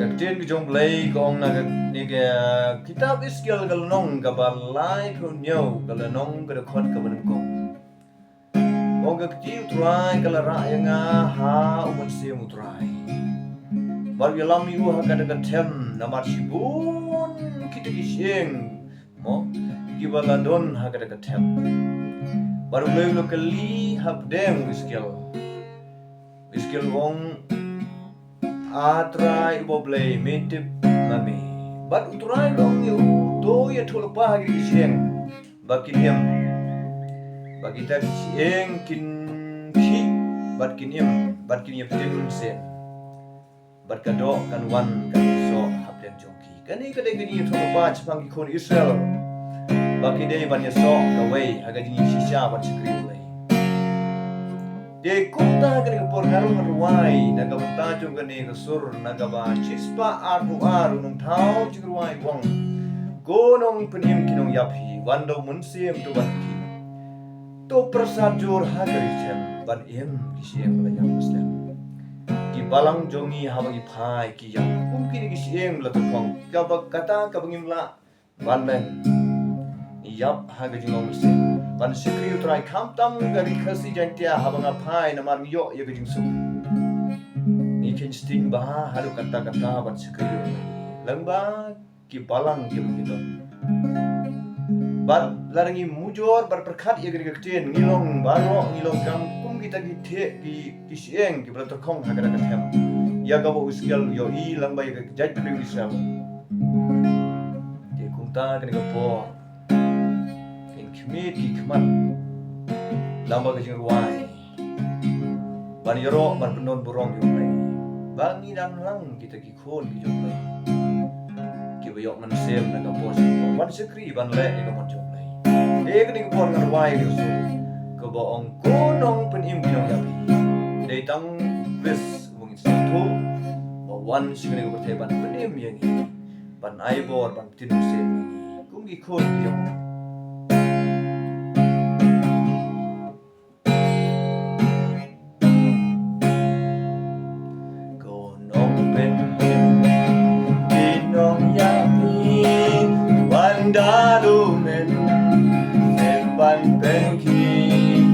Kagtin ke jong play kong na ni ke kitab iskil galanong kabalay kunyo galanong kadakon kabanong kong. Kong kagti utray kalara nga ha uman siya utray. Baru yalam iu ha kadakatem na marsibun kita gisyeng mo gibaladon ha kadakatem. Baru mulai lokali habdem iskil kong atrai boblay metip mami bat utrai dong yu do ya tulak bahagi sieng bakin yam bagi tak sieng kin ki bat kin yam tin sen bat kado kan wan kan so habden jongki kani kadai gini tulak bah cipang kon Israel baki dei ban ya so kawai aga jini shisha bat sikri ulai de kunta kani kapor ngarung ruai naga bentajung kani kesur naga ba cispa aru nung tau cingruai wong gonong penim kinong yapi wando munsiem tu banki to persajur hagari cem ban em kisieng belayang muslim ki balang jongi habangi pai ki yang mungkin kisieng belatupang kabak kata kabangim la banlen yap haga jingong muslim ban sikri utrai kamtam gari khasi jantia habang apai namar yo ya gajing su ni kinsting bah halu kata-kata ban sikri lengba ki balang ki begitu bat larangi mujur berperkat ya gari gaktin ngilong baro ngilong kampung kita ki sieng ki belaterkong haga katem ya gabo uskial yo I lengba ya gajat bi Israel ki kunta kani kapor Kemit ki kemat lamba kajing ruai ban yoro ban penon burong yomlai bangi dan lang kita ki khon ki yomlai ki bayok mansem na kapos ban sekri ban le ka mon yomlai e kini kapor ngar ruai ni usul ke boong konong penim kinong yapi dei tang wis mungin satu bawan sikini ko ban penim yangi ban aibor ban tinu sem yangi kumgi khon ki yomlai Dalumen Nemban pengki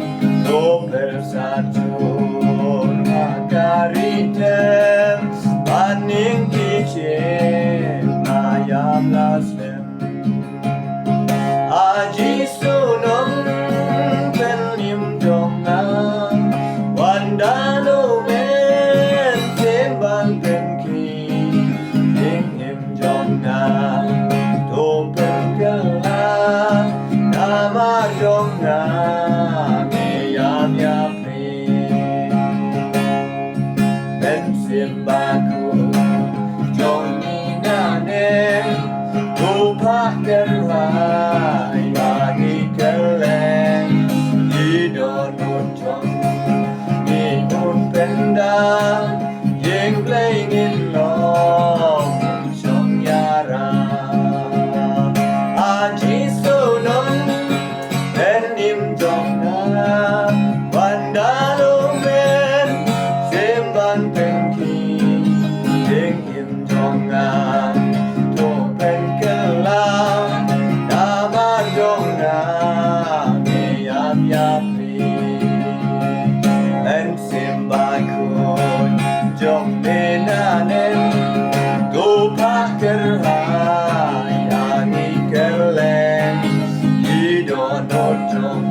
Lo persajur Magaritem Paning kicin Ayam laslem Aji sunong Penim jonga Wandalumen Nemban pengki Ingim jonga Nama jonga meyam yapi bensim baku jongi nane upah kerai bagi keleng idonun jong inun pendang yang plengin long jong yara aji sunong penim jonga wandalumen semban pengki dengim jonga to pengkelang nama jonga meyam yapi en sembakun jong benanen to pakerhai keleng idonotong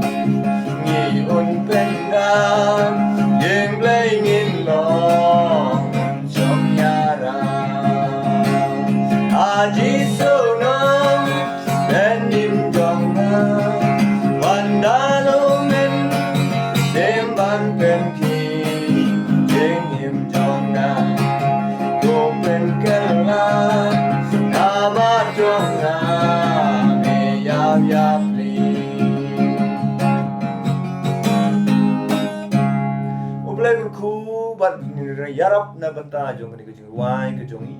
ngiun pendang yang blengin long jong yara aji sunong penim jonga wandalumen semban pengki jengim jonga gopen kelang nama jonga yapli Ublay ku bat yarap na banta jong ni kajing ruai ke jongi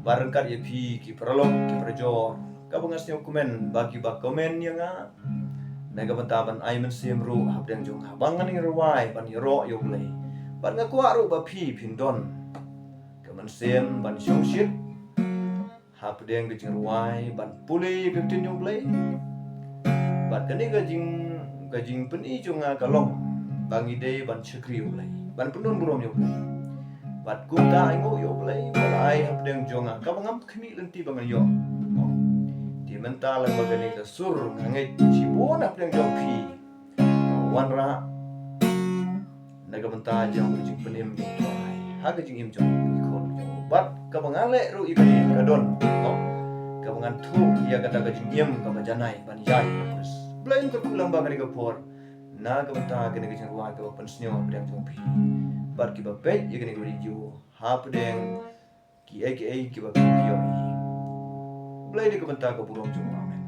barangkat yapi ki prolog ki prajor kabungas ni komen bagi bak komen yang naga banta ban ai men semru habdang jong habangan ni ruai ban yoro yoblay ban ngaku aru ba pi pindon kaman sem ban syong shit hap deng ke jing ruai ban pulih 15 jong play bat kani gajing peni jonga kalong bangi dei ban chakri play ban penun burom yo play bat kunta ingo yo play balai hap deng jonga kabangam khmi lenti bangan yo di mental bagani ka sur ngangai cibon hap deng jong pi wan ra naga menta jong jing penim jong tuai ha gajing im jong ikon bat kabangale ru ibani kadon kabangan tu ia kata gajing im kabajanai ban jai terus blain ko kulang bagani ka por na ka menta gani gajing ruai ka pensnyo hap deng jong pi bat ki ba pe ia gani gori ju hap deng ki aka ki ba video i blain ka menta ka burong jong amen